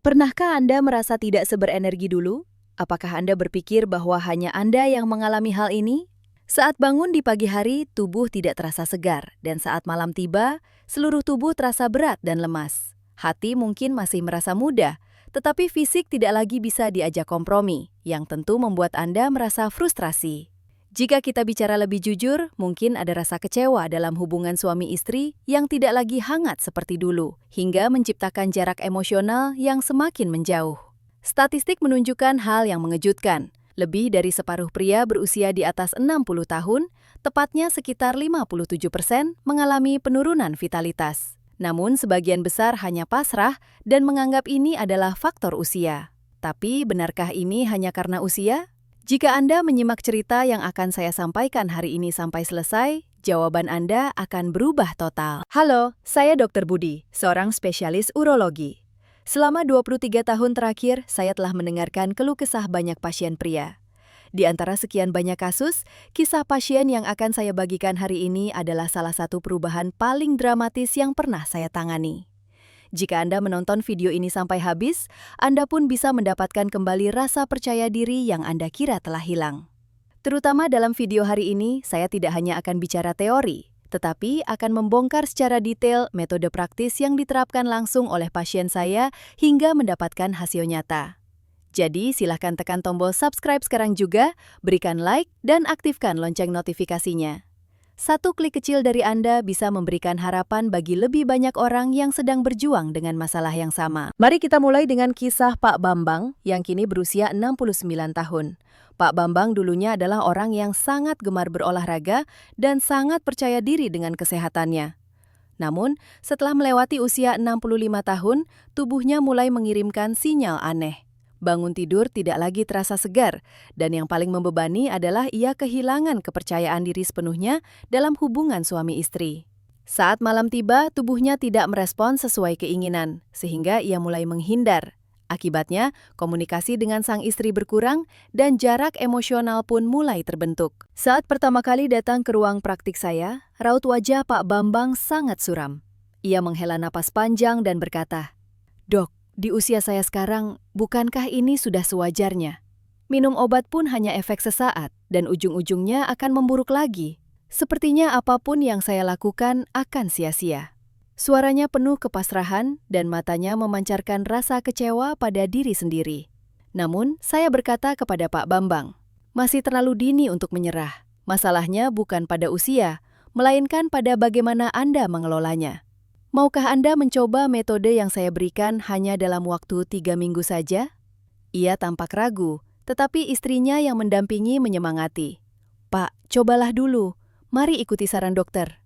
Pernahkah Anda merasa tidak seberenergi dulu? Apakah Anda berpikir bahwa hanya Anda yang mengalami hal ini? Saat bangun di pagi hari, tubuh tidak terasa segar, dan saat malam tiba, seluruh tubuh terasa berat dan lemas. Hati mungkin masih merasa muda, tetapi fisik tidak lagi bisa diajak kompromi, yang tentu membuat Anda merasa frustrasi. Jika kita bicara lebih jujur, mungkin ada rasa kecewa dalam hubungan suami istri yang tidak lagi hangat seperti dulu, hingga menciptakan jarak emosional yang semakin menjauh. Statistik menunjukkan hal yang mengejutkan. Lebih dari separuh pria berusia di atas 60 tahun, tepatnya sekitar 57%, mengalami penurunan vitalitas. Namun sebagian besar hanya pasrah dan menganggap ini adalah faktor usia. Tapi benarkah ini hanya karena usia? Jika Anda menyimak cerita yang akan saya sampaikan hari ini sampai selesai, jawaban Anda akan berubah total. Halo, saya Dr. Budi, seorang spesialis urologi. Selama 23 tahun terakhir, saya telah mendengarkan keluh kesah banyak pasien pria. Di antara sekian banyak kasus, kisah pasien yang akan saya bagikan hari ini adalah salah satu perubahan paling dramatis yang pernah saya tangani. Jika Anda menonton video ini sampai habis, Anda pun bisa mendapatkan kembali rasa percaya diri yang Anda kira telah hilang. Terutama dalam video hari ini, saya tidak hanya akan bicara teori, tetapi akan membongkar secara detail metode praktis yang diterapkan langsung oleh pasien saya hingga mendapatkan hasil nyata. Jadi, silahkan tekan tombol subscribe sekarang juga, berikan like, dan aktifkan lonceng notifikasinya. Satu klik kecil dari Anda bisa memberikan harapan bagi lebih banyak orang yang sedang berjuang dengan masalah yang sama. Mari kita mulai dengan kisah Pak Bambang yang kini berusia 69 tahun. Pak Bambang dulunya adalah orang yang sangat gemar berolahraga dan sangat percaya diri dengan kesehatannya. Namun, setelah melewati usia 65 tahun, tubuhnya mulai mengirimkan sinyal aneh. Bangun tidur tidak lagi terasa segar, dan yang paling membebani adalah ia kehilangan kepercayaan diri sepenuhnya dalam hubungan suami istri. Saat malam tiba, tubuhnya tidak merespon sesuai keinginan, sehingga ia mulai menghindar. Akibatnya, komunikasi dengan sang istri berkurang dan jarak emosional pun mulai terbentuk. Saat pertama kali datang ke ruang praktik saya, raut wajah Pak Bambang sangat suram. Ia menghela napas panjang dan berkata, "Dok, di usia saya sekarang, bukankah ini sudah sewajarnya? Minum obat pun hanya efek sesaat, dan ujung-ujungnya akan memburuk lagi. Sepertinya apapun yang saya lakukan akan sia-sia." Suaranya penuh kepasrahan dan matanya memancarkan rasa kecewa pada diri sendiri. Namun, saya berkata kepada Pak Bambang, "Masih terlalu dini untuk menyerah. Masalahnya bukan pada usia, melainkan pada bagaimana Anda mengelolanya. Maukah Anda mencoba metode yang saya berikan hanya dalam waktu 3 minggu saja?" Ia tampak ragu, tetapi istrinya yang mendampingi menyemangati. "Pak, cobalah dulu. Mari ikuti saran dokter."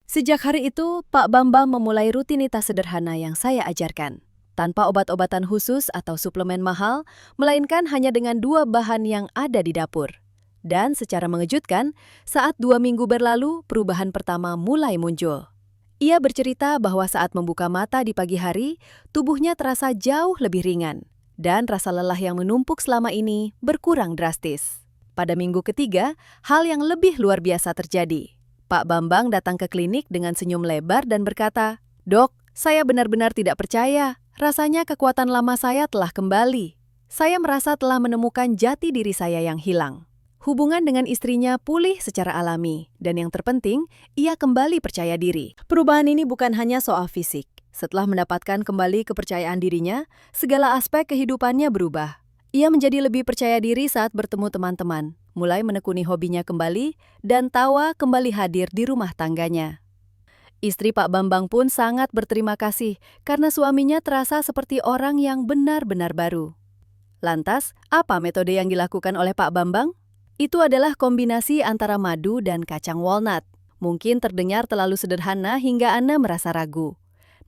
Sejak hari itu, Pak Bambang memulai rutinitas sederhana yang saya ajarkan. Tanpa obat-obatan khusus atau suplemen mahal, melainkan hanya dengan 2 bahan yang ada di dapur. Dan secara mengejutkan, saat 2 minggu berlalu, perubahan pertama mulai muncul. Ia bercerita bahwa saat membuka mata di pagi hari, tubuhnya terasa jauh lebih ringan, dan rasa lelah yang menumpuk selama ini berkurang drastis. Pada minggu ketiga, hal yang lebih luar biasa terjadi. Pak Bambang datang ke klinik dengan senyum lebar dan berkata, "Dok, saya benar-benar tidak percaya. Rasanya kekuatan lama saya telah kembali. Saya merasa telah menemukan jati diri saya yang hilang." Hubungan dengan istrinya pulih secara alami, dan yang terpenting, ia kembali percaya diri. Perubahan ini bukan hanya soal fisik. Setelah mendapatkan kembali kepercayaan dirinya, segala aspek kehidupannya berubah. Ia menjadi lebih percaya diri saat bertemu teman-teman, mulai menekuni hobinya kembali, dan tawa kembali hadir di rumah tangganya. Istri Pak Bambang pun sangat berterima kasih karena suaminya terasa seperti orang yang benar-benar baru. Lantas, apa metode yang dilakukan oleh Pak Bambang? Itu adalah kombinasi antara madu dan kacang walnut. Mungkin terdengar terlalu sederhana hingga Anda merasa ragu.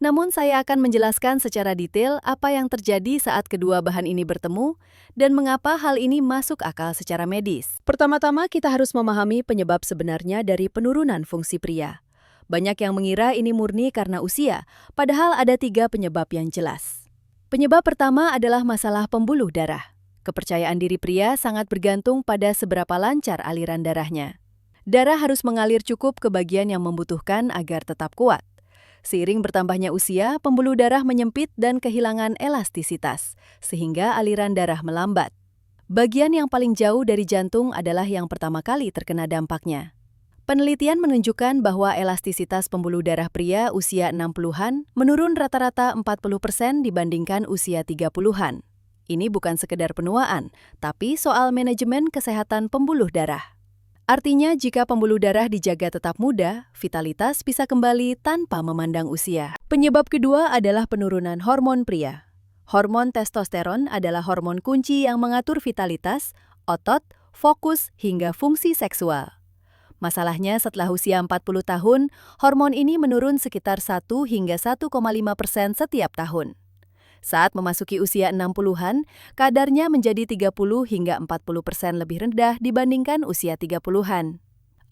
Namun saya akan menjelaskan secara detail apa yang terjadi saat kedua bahan ini bertemu dan mengapa hal ini masuk akal secara medis. Pertama-tama kita harus memahami penyebab sebenarnya dari penurunan fungsi pria. Banyak yang mengira ini murni karena usia, padahal ada 3 penyebab yang jelas. Penyebab pertama adalah masalah pembuluh darah. Kepercayaan diri pria sangat bergantung pada seberapa lancar aliran darahnya. Darah harus mengalir cukup ke bagian yang membutuhkan agar tetap kuat. Seiring bertambahnya usia, pembuluh darah menyempit dan kehilangan elastisitas, sehingga aliran darah melambat. Bagian yang paling jauh dari jantung adalah yang pertama kali terkena dampaknya. Penelitian menunjukkan bahwa elastisitas pembuluh darah pria usia 60-an menurun rata-rata 40% dibandingkan usia 30-an. Ini bukan sekedar penuaan, tapi soal manajemen kesehatan pembuluh darah. Artinya, jika pembuluh darah dijaga tetap muda, vitalitas bisa kembali tanpa memandang usia. Penyebab kedua adalah penurunan hormon pria. Hormon testosteron adalah hormon kunci yang mengatur vitalitas, otot, fokus, hingga fungsi seksual. Masalahnya setelah usia 40 tahun, hormon ini menurun sekitar 1 hingga 1,5% setiap tahun. Saat memasuki usia 60-an, kadarnya menjadi 30 hingga 40% lebih rendah dibandingkan usia 30-an.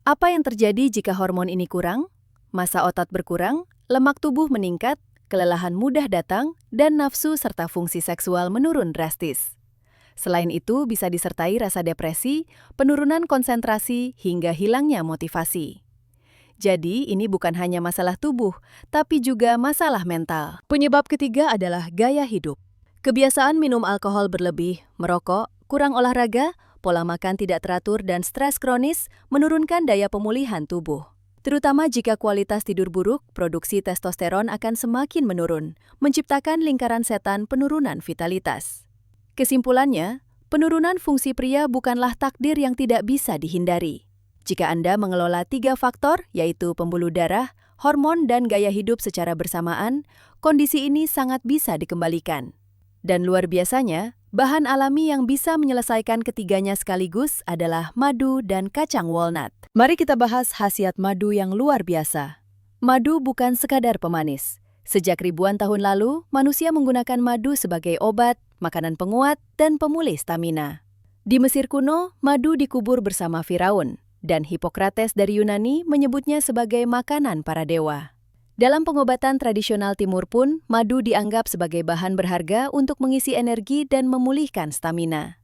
Apa yang terjadi jika hormon ini kurang? Massa otot berkurang, lemak tubuh meningkat, kelelahan mudah datang, dan nafsu serta fungsi seksual menurun drastis. Selain itu, bisa disertai rasa depresi, penurunan konsentrasi, hingga hilangnya motivasi. Jadi, ini bukan hanya masalah tubuh, tapi juga masalah mental. Penyebab ketiga adalah gaya hidup. Kebiasaan minum alkohol berlebih, merokok, kurang olahraga, pola makan tidak teratur, dan stres kronis menurunkan daya pemulihan tubuh. Terutama jika kualitas tidur buruk, produksi testosteron akan semakin menurun, menciptakan lingkaran setan penurunan vitalitas. Kesimpulannya, penurunan fungsi pria bukanlah takdir yang tidak bisa dihindari. Jika Anda mengelola 3 faktor, yaitu pembuluh darah, hormon, dan gaya hidup secara bersamaan, kondisi ini sangat bisa dikembalikan. Dan luar biasanya, bahan alami yang bisa menyelesaikan ketiganya sekaligus adalah madu dan kacang walnut. Mari kita bahas khasiat madu yang luar biasa. Madu bukan sekadar pemanis. Sejak ribuan tahun lalu, manusia menggunakan madu sebagai obat, makanan penguat, dan pemulih stamina. Di Mesir kuno, madu dikubur bersama Firaun, dan Hippocrates dari Yunani menyebutnya sebagai makanan para dewa. Dalam pengobatan tradisional Timur pun, madu dianggap sebagai bahan berharga untuk mengisi energi dan memulihkan stamina.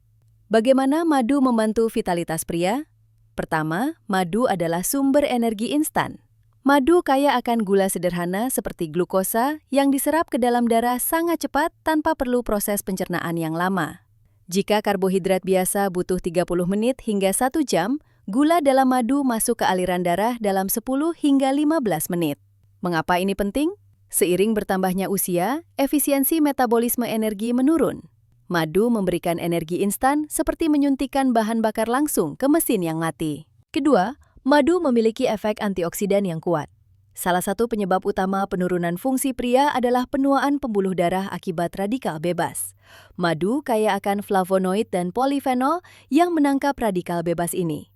Bagaimana madu membantu vitalitas pria? Pertama, madu adalah sumber energi instan. Madu kaya akan gula sederhana seperti glukosa yang diserap ke dalam darah sangat cepat tanpa perlu proses pencernaan yang lama. Jika karbohidrat biasa butuh 30 menit hingga 1 jam, gula dalam madu masuk ke aliran darah dalam 10 hingga 15 menit. Mengapa ini penting? Seiring bertambahnya usia, efisiensi metabolisme energi menurun. Madu memberikan energi instan seperti menyuntikkan bahan bakar langsung ke mesin yang mati. Kedua, madu memiliki efek antioksidan yang kuat. Salah satu penyebab utama penurunan fungsi pria adalah penuaan pembuluh darah akibat radikal bebas. Madu kaya akan flavonoid dan polifenol yang menangkap radikal bebas ini.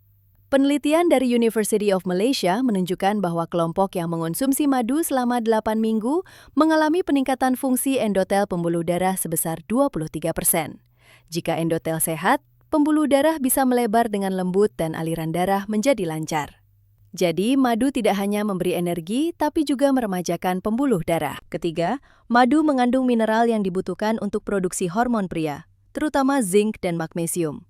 Penelitian dari University of Malaysia menunjukkan bahwa kelompok yang mengonsumsi madu selama 8 minggu mengalami peningkatan fungsi endotel pembuluh darah sebesar 23%. Jika endotel sehat, pembuluh darah bisa melebar dengan lembut dan aliran darah menjadi lancar. Jadi, madu tidak hanya memberi energi, tapi juga meremajakan pembuluh darah. Ketiga, madu mengandung mineral yang dibutuhkan untuk produksi hormon pria, terutama zinc dan magnesium.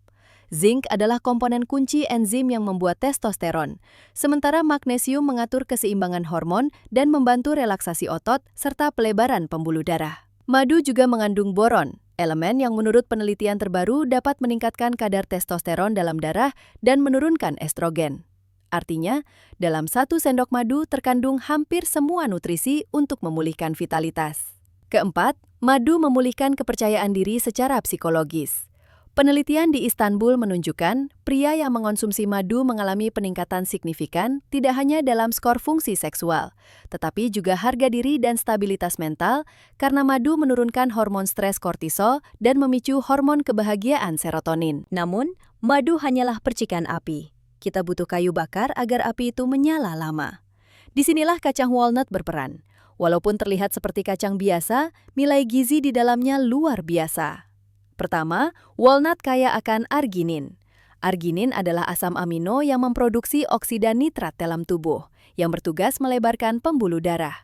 Zinc adalah komponen kunci enzim yang membuat testosteron, sementara magnesium mengatur keseimbangan hormon dan membantu relaksasi otot serta pelebaran pembuluh darah. Madu juga mengandung boron, elemen yang menurut penelitian terbaru dapat meningkatkan kadar testosteron dalam darah dan menurunkan estrogen. Artinya, dalam 1 sendok madu terkandung hampir semua nutrisi untuk memulihkan vitalitas. Keempat, madu memulihkan kepercayaan diri secara psikologis. Penelitian di Istanbul menunjukkan pria yang mengonsumsi madu mengalami peningkatan signifikan tidak hanya dalam skor fungsi seksual, tetapi juga harga diri dan stabilitas mental karena madu menurunkan hormon stres kortisol dan memicu hormon kebahagiaan serotonin. Namun, madu hanyalah percikan api. Kita butuh kayu bakar agar api itu menyala lama. Disinilah kacang walnut berperan. Walaupun terlihat seperti kacang biasa, nilai gizi di dalamnya luar biasa. Pertama, walnut kaya akan arginin. Arginin adalah asam amino yang memproduksi oksida nitrat dalam tubuh, yang bertugas melebarkan pembuluh darah.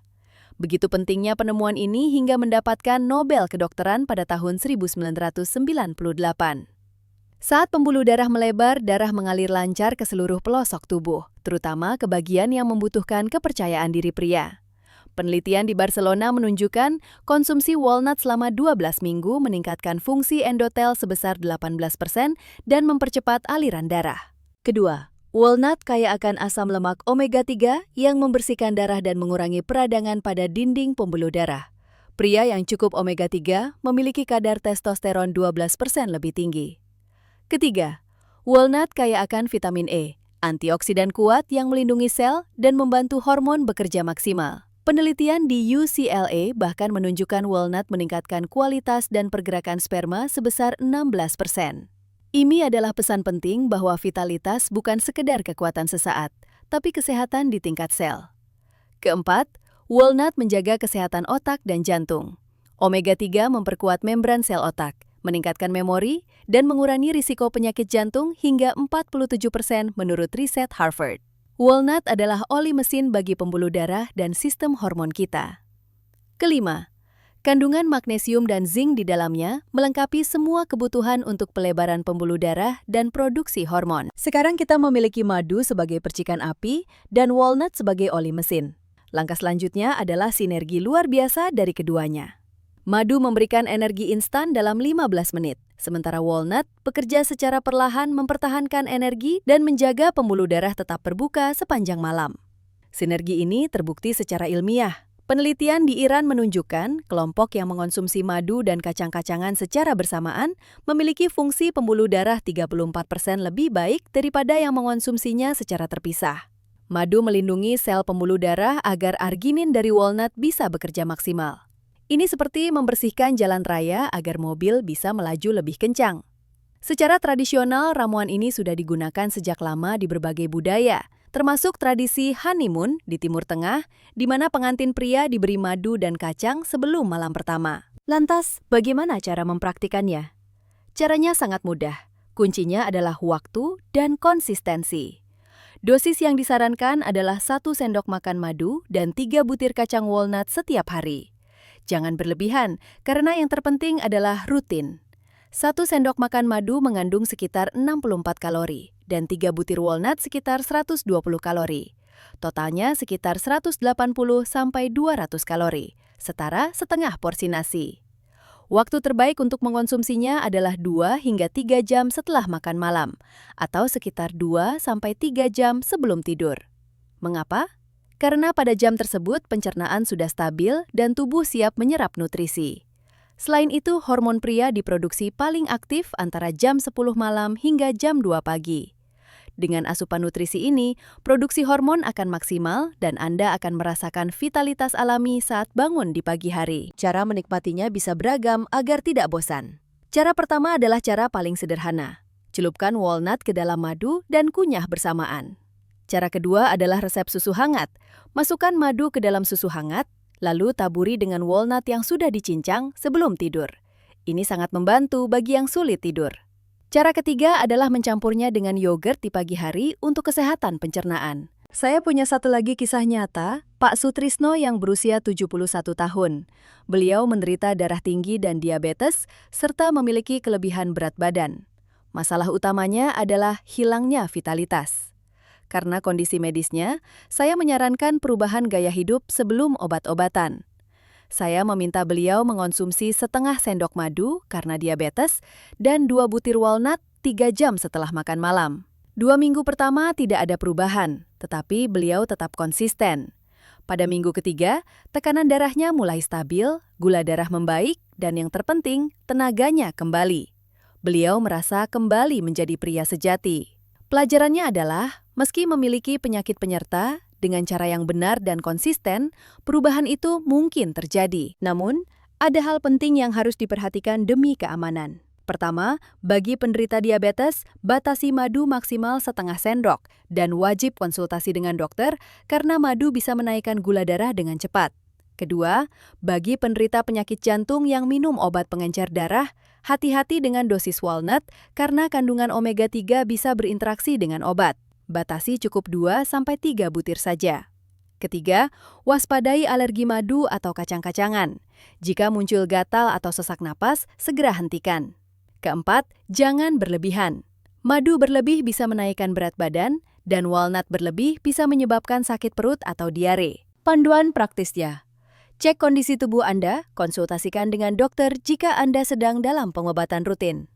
Begitu pentingnya penemuan ini hingga mendapatkan Nobel Kedokteran pada tahun 1998. Saat pembuluh darah melebar, darah mengalir lancar ke seluruh pelosok tubuh, terutama ke bagian yang membutuhkan kepercayaan diri pria. Penelitian di Barcelona menunjukkan konsumsi walnut selama 12 minggu meningkatkan fungsi endotel sebesar 18% dan mempercepat aliran darah. Kedua, walnut kaya akan asam lemak omega-3 yang membersihkan darah dan mengurangi peradangan pada dinding pembuluh darah. Pria yang cukup omega-3 memiliki kadar testosteron 12% lebih tinggi. Ketiga, walnut kaya akan vitamin E, antioksidan kuat yang melindungi sel dan membantu hormon bekerja maksimal. Penelitian di UCLA bahkan menunjukkan walnut meningkatkan kualitas dan pergerakan sperma sebesar 16%. Ini adalah pesan penting bahwa vitalitas bukan sekedar kekuatan sesaat, tapi kesehatan di tingkat sel. Keempat, walnut menjaga kesehatan otak dan jantung. Omega-3 memperkuat membran sel otak, meningkatkan memori, dan mengurangi risiko penyakit jantung hingga 47% menurut riset Harvard. Walnut adalah oli mesin bagi pembuluh darah dan sistem hormon kita. Kelima, kandungan magnesium dan zinc di dalamnya melengkapi semua kebutuhan untuk pelebaran pembuluh darah dan produksi hormon. Sekarang kita memiliki madu sebagai percikan api dan walnut sebagai oli mesin. Langkah selanjutnya adalah sinergi luar biasa dari keduanya. Madu memberikan energi instan dalam 15 menit, sementara walnut bekerja secara perlahan mempertahankan energi dan menjaga pembuluh darah tetap terbuka sepanjang malam. Sinergi ini terbukti secara ilmiah. Penelitian di Iran menunjukkan kelompok yang mengonsumsi madu dan kacang-kacangan secara bersamaan memiliki fungsi pembuluh darah 34% lebih baik daripada yang mengonsumsinya secara terpisah. Madu melindungi sel pembuluh darah agar arginin dari walnut bisa bekerja maksimal. Ini seperti membersihkan jalan raya agar mobil bisa melaju lebih kencang. Secara tradisional, ramuan ini sudah digunakan sejak lama di berbagai budaya, termasuk tradisi honeymoon di Timur Tengah, di mana pengantin pria diberi madu dan kacang sebelum malam pertama. Lantas, bagaimana cara mempraktikannya? Caranya sangat mudah. Kuncinya adalah waktu dan konsistensi. Dosis yang disarankan adalah 1 sendok makan madu dan 3 butir kacang walnut setiap hari. Jangan berlebihan, karena yang terpenting adalah rutin. 1 sendok makan madu mengandung sekitar 64 kalori, dan 3 butir walnut sekitar 120 kalori. Totalnya sekitar 180-200 kalori, setara setengah porsi nasi. Waktu terbaik untuk mengonsumsinya adalah 2 hingga 3 jam setelah makan malam, atau sekitar 2-3 jam sebelum tidur. Mengapa? Karena pada jam tersebut pencernaan sudah stabil dan tubuh siap menyerap nutrisi. Selain itu, hormon pria diproduksi paling aktif antara jam 10 malam hingga jam 2 pagi. Dengan asupan nutrisi ini, produksi hormon akan maksimal dan Anda akan merasakan vitalitas alami saat bangun di pagi hari. Cara menikmatinya bisa beragam agar tidak bosan. Cara pertama adalah cara paling sederhana. Celupkan walnut ke dalam madu dan kunyah bersamaan. Cara kedua adalah resep susu hangat. Masukkan madu ke dalam susu hangat, lalu taburi dengan walnut yang sudah dicincang sebelum tidur. Ini sangat membantu bagi yang sulit tidur. Cara ketiga adalah mencampurnya dengan yogurt di pagi hari untuk kesehatan pencernaan. Saya punya satu lagi kisah nyata, Pak Sutrisno yang berusia 71 tahun. Beliau menderita darah tinggi dan diabetes, serta memiliki kelebihan berat badan. Masalah utamanya adalah hilangnya vitalitas. Karena kondisi medisnya, saya menyarankan perubahan gaya hidup sebelum obat-obatan. Saya meminta beliau mengonsumsi setengah sendok madu karena diabetes dan 2 butir walnut 3 jam setelah makan malam. 2 minggu pertama tidak ada perubahan, tetapi beliau tetap konsisten. Pada minggu ketiga, tekanan darahnya mulai stabil, gula darah membaik, dan yang terpenting, tenaganya kembali. Beliau merasa kembali menjadi pria sejati. Pelajarannya adalah, meski memiliki penyakit penyerta, dengan cara yang benar dan konsisten, perubahan itu mungkin terjadi. Namun, ada hal penting yang harus diperhatikan demi keamanan. Pertama, bagi penderita diabetes, batasi madu maksimal setengah sendok dan wajib konsultasi dengan dokter karena madu bisa menaikkan gula darah dengan cepat. Kedua, bagi penderita penyakit jantung yang minum obat pengencer darah, hati-hati dengan dosis walnut karena kandungan omega-3 bisa berinteraksi dengan obat. Batasi cukup 2-3 butir saja. Ketiga, waspadai alergi madu atau kacang-kacangan. Jika muncul gatal atau sesak napas, segera hentikan. Keempat, jangan berlebihan. Madu berlebih bisa menaikkan berat badan, dan walnut berlebih bisa menyebabkan sakit perut atau diare. Panduan praktisnya, Cek kondisi tubuh Anda, konsultasikan dengan dokter jika Anda sedang dalam pengobatan rutin.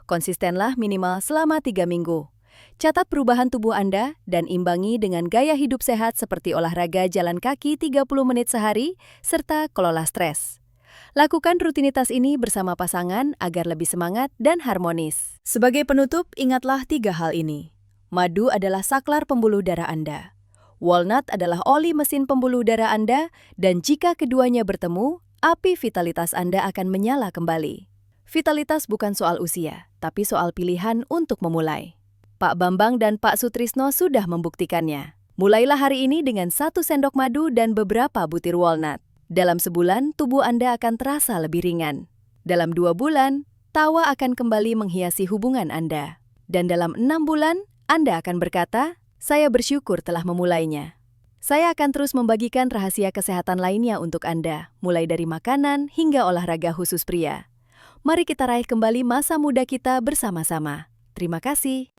Konsistenlah minimal selama 3 minggu. Catat perubahan tubuh Anda dan imbangi dengan gaya hidup sehat seperti olahraga jalan kaki 30 menit sehari, serta kelola stres. Lakukan rutinitas ini bersama pasangan agar lebih semangat dan harmonis. Sebagai penutup, ingatlah 3 hal ini. Madu adalah saklar pembuluh darah Anda. Walnut adalah oli mesin pembuluh darah Anda, dan jika keduanya bertemu, api vitalitas Anda akan menyala kembali. Vitalitas bukan soal usia, tapi soal pilihan untuk memulai. Pak Bambang dan Pak Sutrisno sudah membuktikannya. Mulailah hari ini dengan 1 sendok madu dan beberapa butir walnut. Dalam sebulan, tubuh Anda akan terasa lebih ringan. Dalam 2 bulan, tawa akan kembali menghiasi hubungan Anda. Dan dalam 6 bulan, Anda akan berkata, "Saya bersyukur telah memulainya." Saya akan terus membagikan rahasia kesehatan lainnya untuk Anda, mulai dari makanan hingga olahraga khusus pria. Mari kita raih kembali masa muda kita bersama-sama. Terima kasih.